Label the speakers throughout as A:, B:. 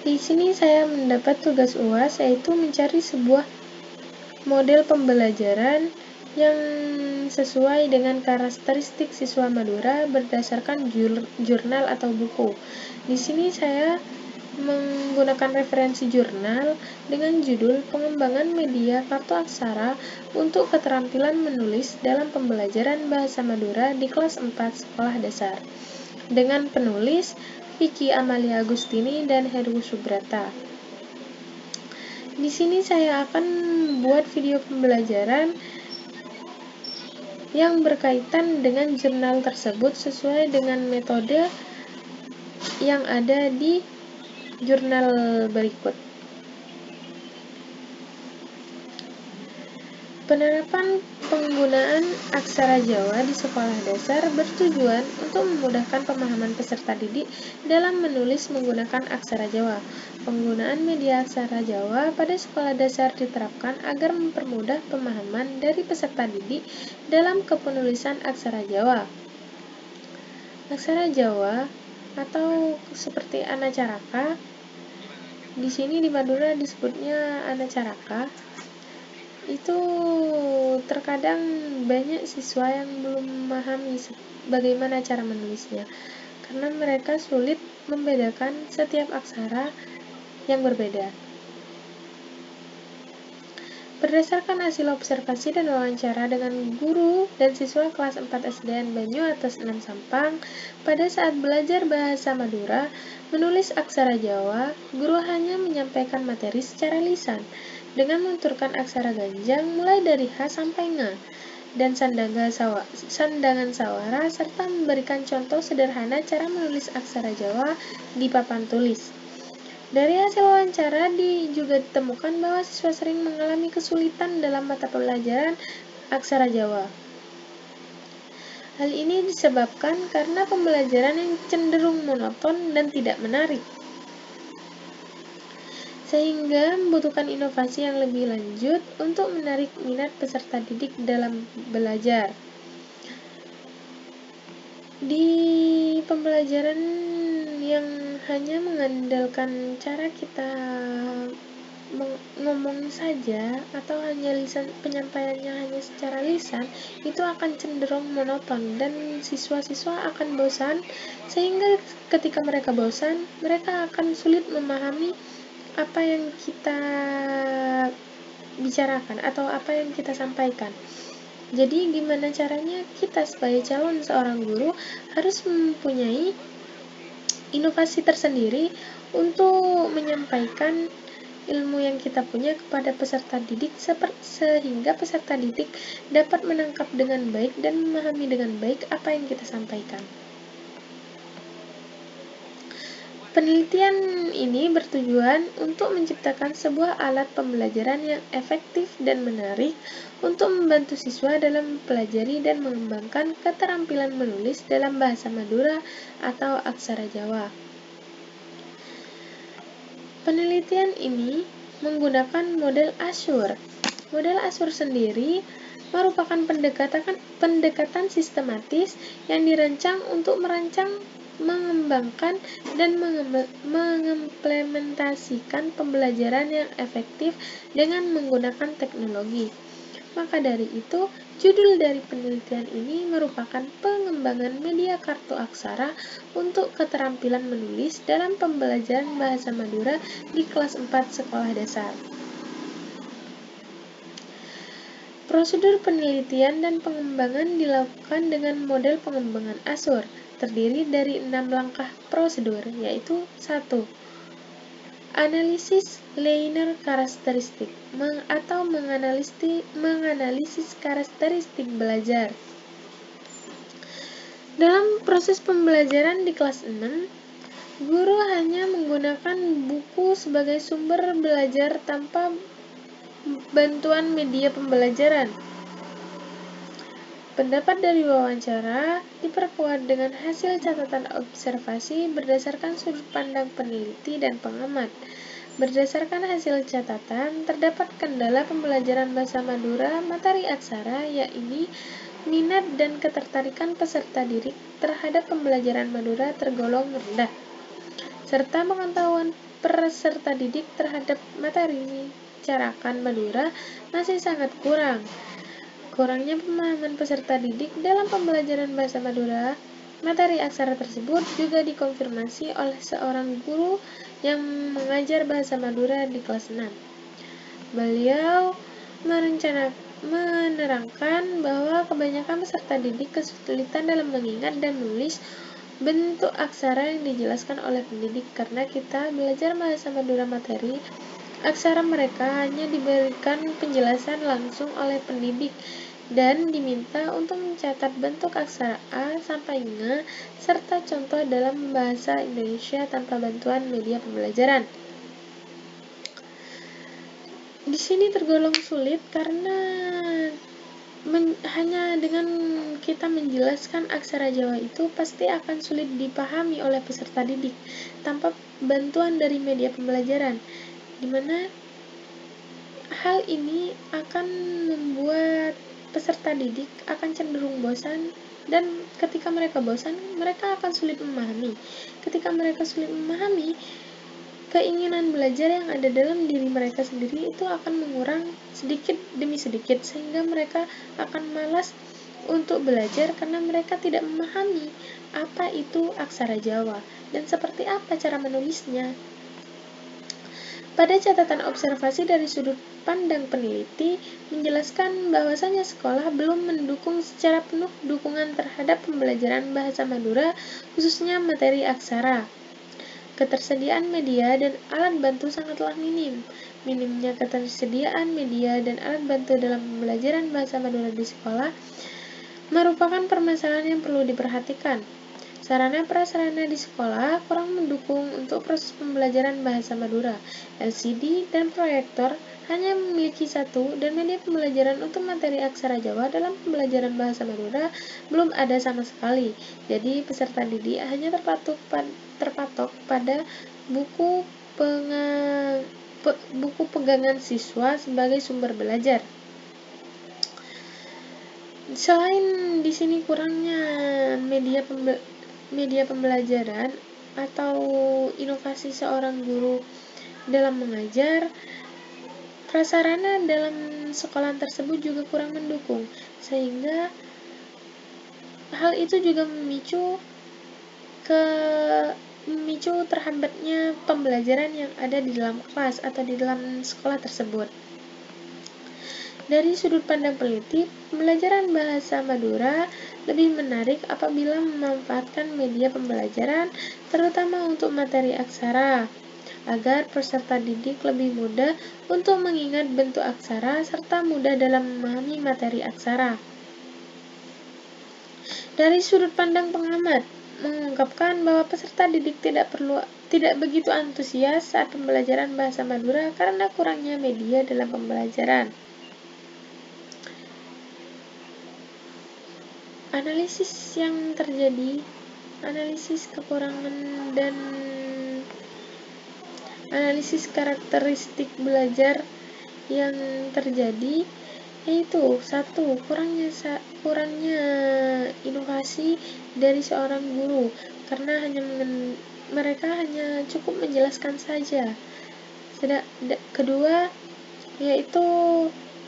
A: Di sini saya mendapat tugas UAS, yaitu mencari sebuah model pembelajaran yang sesuai dengan karakteristik siswa Madura berdasarkan jurnal atau buku. Di sini saya menggunakan referensi jurnal dengan judul Pengembangan Media Kartu Aksara untuk Keterampilan Menulis dalam Pembelajaran Bahasa Madura di kelas 4 Sekolah Dasar, dengan penulis Vicky Amalia Agustini dan Heru Subrata. Di sini saya akan membuat video pembelajaran yang berkaitan dengan jurnal tersebut sesuai dengan metode yang ada di jurnal berikut. Penerapan penggunaan aksara Jawa di sekolah dasar bertujuan untuk memudahkan pemahaman peserta didik dalam menulis menggunakan aksara Jawa. Penggunaan media aksara Jawa pada sekolah dasar diterapkan agar mempermudah pemahaman dari peserta didik dalam kepenulisan aksara Jawa. Aksara Jawa atau seperti anacaraka, di sini di Madura disebutnya anacaraka. Itu terkadang banyak siswa yang belum memahami bagaimana cara menulisnya, karena mereka sulit membedakan setiap aksara yang berbeda. Berdasarkan hasil observasi dan wawancara dengan guru dan siswa kelas 4 SDN Banyu atas 6 Sampang, pada saat belajar bahasa Madura, menulis aksara Jawa, guru hanya menyampaikan materi secara lisan, dengan menunturkan aksara ganjang mulai dari H sampai Ng, dan sandangan sawara, serta memberikan contoh sederhana cara menulis aksara Jawa di papan tulis. Dari hasil wawancara juga ditemukan bahwa siswa sering mengalami kesulitan dalam mata pelajaran aksara Jawa. Hal ini disebabkan karena pembelajaran yang cenderung monoton dan tidak menarik, sehingga membutuhkan inovasi yang lebih lanjut untuk menarik minat peserta didik dalam belajar. Di pembelajaran yang hanya mengandalkan cara kita ngomong saja atau hanya lisan, penyampaiannya hanya secara lisan, itu akan cenderung monoton dan siswa-siswa akan bosan, sehingga ketika mereka bosan, mereka akan sulit memahami apa yang kita bicarakan atau apa yang kita sampaikan. Jadi gimana caranya kita sebagai calon seorang guru harus mempunyai inovasi tersendiri untuk menyampaikan ilmu yang kita punya kepada peserta didik sehingga peserta didik dapat menangkap dengan baik dan memahami dengan baik apa yang kita sampaikan. Penelitian ini bertujuan untuk menciptakan sebuah alat pembelajaran yang efektif dan menarik untuk membantu siswa dalam mempelajari dan mengembangkan keterampilan menulis dalam bahasa Madura atau aksara Jawa. Penelitian ini menggunakan model Azure. Model Azure sendiri merupakan pendekatan sistematis yang dirancang untuk mengembangkan dan mengimplementasikan pembelajaran yang efektif dengan menggunakan teknologi. Maka dari itu, judul dari penelitian ini merupakan pengembangan media kartu aksara untuk keterampilan menulis dalam pembelajaran bahasa Madura di kelas 4 sekolah dasar. Prosedur penelitian dan pengembangan dilakukan dengan model pengembangan Azure, terdiri dari 6 langkah prosedur, yaitu 1. Analisis linear karakteristik atau menganalisis karakteristik belajar. Dalam proses pembelajaran di kelas 6, guru hanya menggunakan buku sebagai sumber belajar tanpa bantuan media pembelajaran. Pendapat dari wawancara diperkuat dengan hasil catatan observasi berdasarkan sudut pandang peneliti dan pengamat. Berdasarkan hasil catatan, terdapat kendala pembelajaran bahasa Madura materi aksara, yakni minat dan ketertarikan peserta didik terhadap pembelajaran Madura tergolong rendah. serta pengetahuan peserta didik terhadap materi carakan Madura masih sangat kurang. Kurangnya pemahaman peserta didik dalam pembelajaran bahasa Madura, materi aksara tersebut juga dikonfirmasi oleh seorang guru yang mengajar bahasa Madura di kelas 6. Beliau menerangkan bahwa kebanyakan peserta didik kesulitan dalam mengingat dan menulis bentuk aksara yang dijelaskan oleh pendidik karena kita belajar bahasa Madura materi. Aksara mereka hanya diberikan penjelasan langsung oleh pendidik dan diminta untuk mencatat bentuk aksara A sampai Ng serta contoh dalam bahasa Indonesia tanpa bantuan media pembelajaran. Di sini tergolong sulit karena hanya dengan kita menjelaskan aksara Jawa itu pasti akan sulit dipahami oleh peserta didik tanpa bantuan dari media pembelajaran, di mana hal ini akan membuat peserta didik akan cenderung bosan, dan ketika mereka bosan, mereka akan sulit memahami. Ketika mereka sulit memahami, keinginan belajar yang ada dalam diri mereka sendiri itu akan mengurang sedikit demi sedikit, sehingga mereka akan malas untuk belajar karena mereka tidak memahami apa itu aksara Jawa dan seperti apa cara menulisnya. Pada catatan observasi dari sudut pandang peneliti, menjelaskan bahwasanya sekolah belum mendukung secara penuh dukungan terhadap pembelajaran bahasa Madura, khususnya materi aksara. Ketersediaan media dan alat bantu sangatlah minim. Minimnya ketersediaan media dan alat bantu dalam pembelajaran bahasa Madura di sekolah merupakan permasalahan yang perlu diperhatikan. Sarana prasarana di sekolah kurang mendukung untuk proses pembelajaran bahasa Madura. LCD dan proyektor hanya memiliki satu, dan media pembelajaran untuk materi aksara Jawa dalam pembelajaran bahasa Madura belum ada sama sekali. Jadi peserta didik hanya terpatok pada buku pegangan siswa sebagai sumber belajar. Selain di sini kurangnya media pembelajaran atau inovasi seorang guru dalam mengajar, prasarana dalam sekolah tersebut juga kurang mendukung, sehingga hal itu juga memicu terhambatnya pembelajaran yang ada di dalam kelas atau di dalam sekolah tersebut. Dari sudut pandang peneliti, pembelajaran bahasa Madura lebih menarik apabila memanfaatkan media pembelajaran, terutama untuk materi aksara, agar peserta didik lebih mudah untuk mengingat bentuk aksara serta mudah dalam memahami materi aksara. Dari sudut pandang pengamat, mengungkapkan bahwa peserta didik tidak begitu antusias saat pembelajaran bahasa Madura karena kurangnya media dalam pembelajaran. Analisis yang terjadi, analisis kekurangan dan analisis karakteristik belajar yang terjadi yaitu 1. Kurangnya inovasi dari seorang guru karena mereka hanya cukup menjelaskan saja. Kedua, yaitu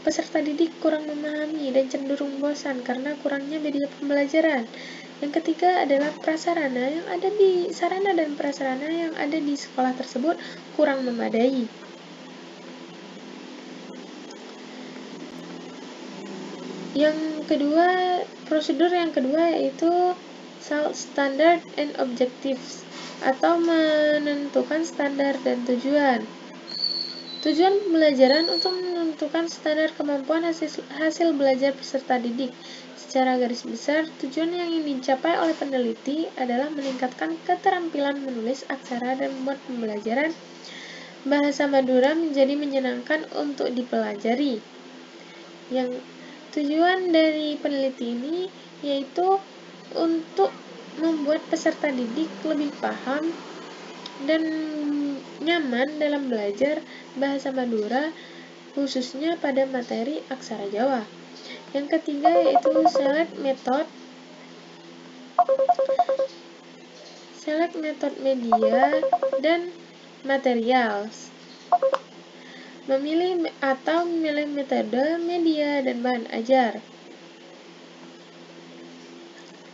A: peserta didik kurang memahami dan cenderung bosan karena kurangnya media pembelajaran. Yang ketiga adalah sarana dan prasarana yang ada di sekolah tersebut kurang memadai. Prosedur yang kedua yaitu standard and objectives, atau menentukan standar dan tujuan. Tujuan pembelajaran untuk menentukan standar kemampuan hasil belajar peserta didik. Secara garis besar, tujuan yang ingin dicapai oleh peneliti adalah meningkatkan keterampilan menulis aksara dan membuat pembelajaran bahasa Madura menjadi menyenangkan untuk dipelajari. Yang tujuan dari peneliti ini yaitu untuk membuat peserta didik lebih paham dan nyaman dalam belajar bahasa Madura, khususnya pada materi aksara Jawa. Yang ketiga yaitu select method. Select method media dan materials. Memilih metode, media, dan bahan ajar.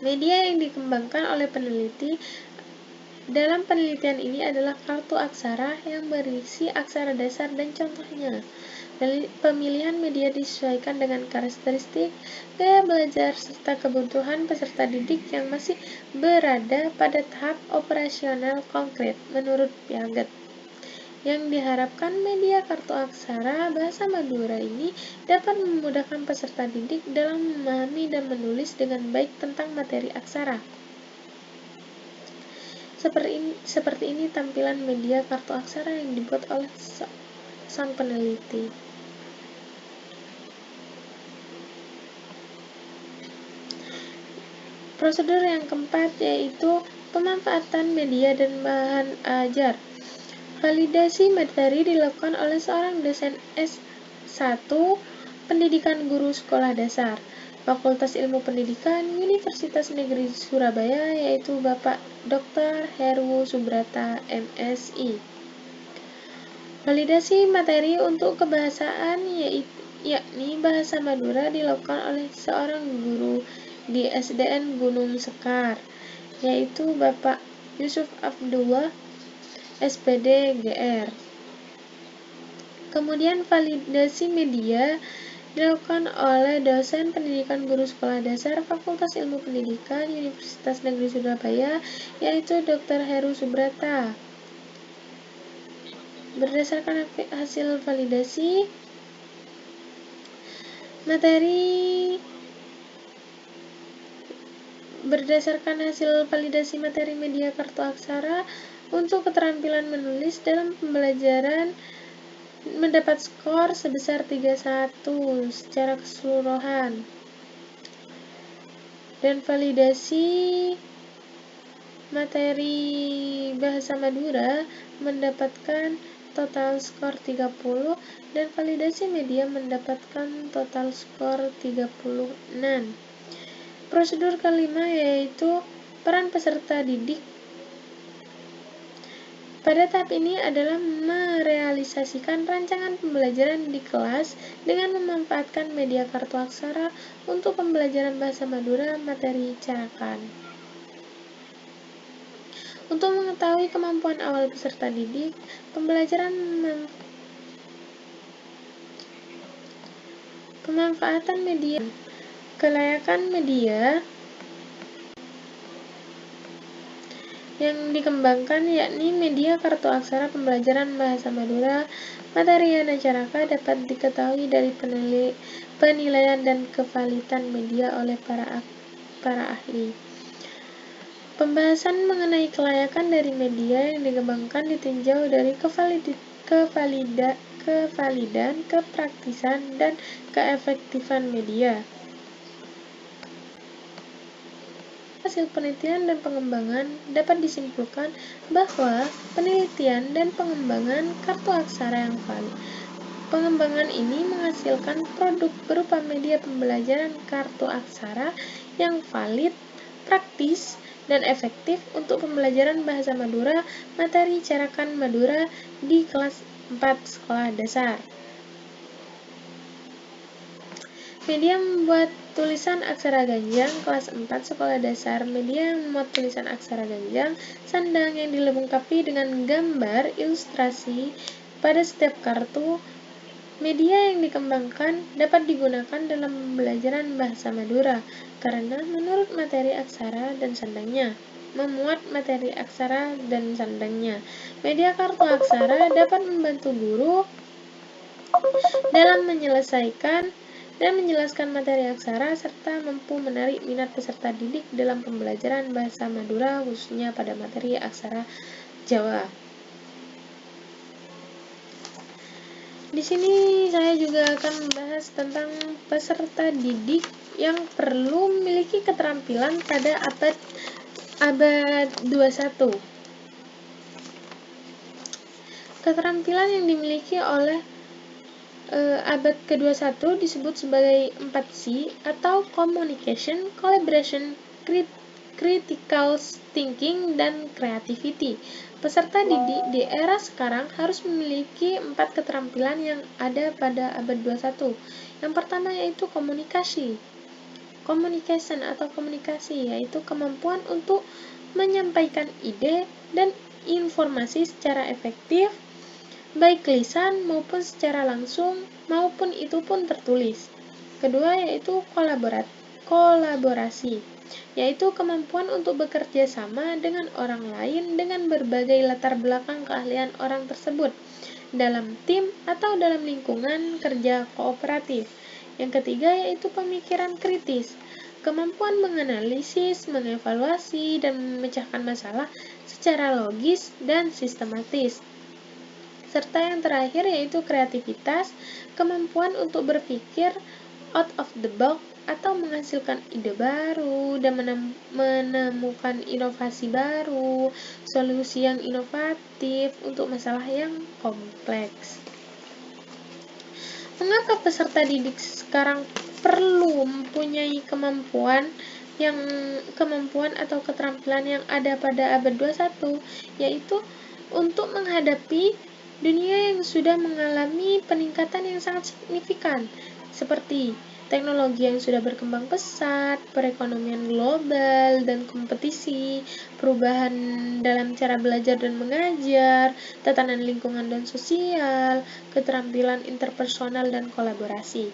A: Media yang dikembangkan oleh peneliti dalam penelitian ini adalah kartu aksara yang berisi aksara dasar dan contohnya. Pemilihan media disesuaikan dengan karakteristik, gaya belajar, serta kebutuhan peserta didik yang masih berada pada tahap operasional konkret menurut Piaget. Yang diharapkan media kartu aksara bahasa Madura ini dapat memudahkan peserta didik dalam memahami dan menulis dengan baik tentang materi aksara. Seperti ini tampilan media kartu aksara yang dibuat oleh sang peneliti. Prosedur yang keempat yaitu pemanfaatan media dan bahan ajar. Validasi materi dilakukan oleh seorang dosen S1 Pendidikan Guru Sekolah Dasar, Fakultas Ilmu Pendidikan, Universitas Negeri Surabaya, yaitu Bapak Dr. Heru Subrata, MSI. Validasi materi untuk kebahasaan yakni bahasa Madura dilakukan oleh seorang guru di SDN Gunung Sekar, yaitu Bapak Yusuf Abdullah, SPD GR. Kemudian validasi media dilakukan oleh dosen pendidikan guru sekolah dasar Fakultas Ilmu Pendidikan Universitas Negeri Surabaya, yaitu Dr. Heru Subrata. Berdasarkan hasil validasi materi media kartu aksara untuk keterampilan menulis dalam pembelajaran mendapat skor sebesar 3,1 secara keseluruhan. Dan validasi materi bahasa Madura mendapatkan total skor 30 dan validasi media mendapatkan total skor 36. Prosedur kelima yaitu peran peserta didik. Pada tahap ini adalah merealisasikan rancangan pembelajaran di kelas dengan memanfaatkan media kartu aksara untuk pembelajaran bahasa Madura materi carakan. Untuk mengetahui kemampuan awal peserta didik, pemanfaatan media, kelayakan media yang dikembangkan yakni media kartu aksara pembelajaran bahasa Madura materi Yana Caraka dapat diketahui dari penilaian dan kevalitan media oleh para ahli. Pembahasan mengenai kelayakan dari media yang dikembangkan ditinjau dari kevalidan, kepraktisan, dan keefektifan media. Hasil penelitian dan pengembangan dapat disimpulkan bahwa penelitian dan pengembangan kartu aksara yang valid. Pengembangan ini menghasilkan produk berupa media pembelajaran kartu aksara yang valid, praktis, dan efektif untuk pembelajaran bahasa Madura materi carakan Madura di kelas 4 sekolah dasar. Media membuat tulisan aksara ganjang kelas 4 sekolah dasar. Media yang memuat tulisan aksara ganjang sandang yang dilengkapi dengan gambar ilustrasi pada setiap kartu. Media yang dikembangkan dapat digunakan dalam pembelajaran bahasa Madura karena menurut materi aksara dan sandangnya. Memuat materi aksara dan sandangnya. Media kartu aksara dapat membantu guru dalam menyelesaikan dan menjelaskan materi aksara serta mampu menarik minat peserta didik dalam pembelajaran bahasa Madura khususnya pada materi aksara Jawa. Di sini saya juga akan membahas tentang peserta didik yang perlu memiliki keterampilan pada abad 21. Keterampilan yang dimiliki oleh abad ke-21 disebut sebagai 4C atau Communication, Collaboration, critical thinking, dan creativity. Peserta didik di era sekarang harus memiliki 4 keterampilan yang ada pada abad 21. Yang pertama yaitu komunikasi. Communication atau komunikasi yaitu kemampuan untuk menyampaikan ide dan informasi secara efektif, baik lisan maupun secara langsung, maupun itu pun tertulis. Kedua yaitu kolaborasi, yaitu kemampuan untuk bekerja sama dengan orang lain dengan berbagai latar belakang keahlian orang tersebut dalam tim atau dalam lingkungan kerja kooperatif. Yang ketiga yaitu pemikiran kritis, kemampuan menganalisis, mengevaluasi, dan memecahkan masalah secara logis dan sistematis. Serta yang terakhir yaitu kreativitas, kemampuan untuk berpikir out of the box atau menghasilkan ide baru dan menemukan inovasi baru, solusi yang inovatif untuk masalah yang kompleks. Mengapa peserta didik sekarang perlu mempunyai kemampuan atau keterampilan yang ada pada abad 21, yaitu untuk menghadapi dunia yang sudah mengalami peningkatan yang sangat signifikan, seperti teknologi yang sudah berkembang pesat, perekonomian global dan kompetisi, perubahan dalam cara belajar dan mengajar, tatanan lingkungan dan sosial, keterampilan interpersonal dan kolaborasi.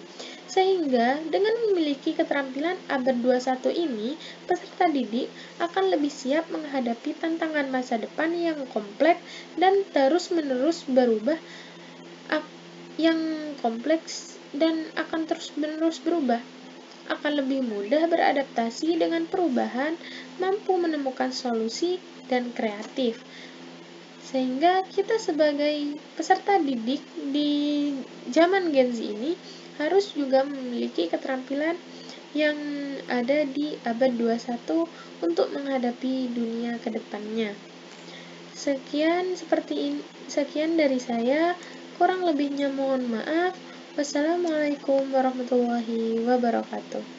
A: Sehingga dengan memiliki keterampilan abad 21 ini, peserta didik akan lebih siap menghadapi tantangan masa depan yang kompleks dan terus-menerus berubah, akan lebih mudah beradaptasi dengan perubahan, mampu menemukan solusi, dan kreatif. Sehingga kita sebagai peserta didik di zaman Gen Z ini harus juga memiliki keterampilan yang ada di abad 21 untuk menghadapi dunia ke depannya. Sekian dari saya, kurang lebihnya mohon maaf. Wassalamualaikum warahmatullahi wabarakatuh.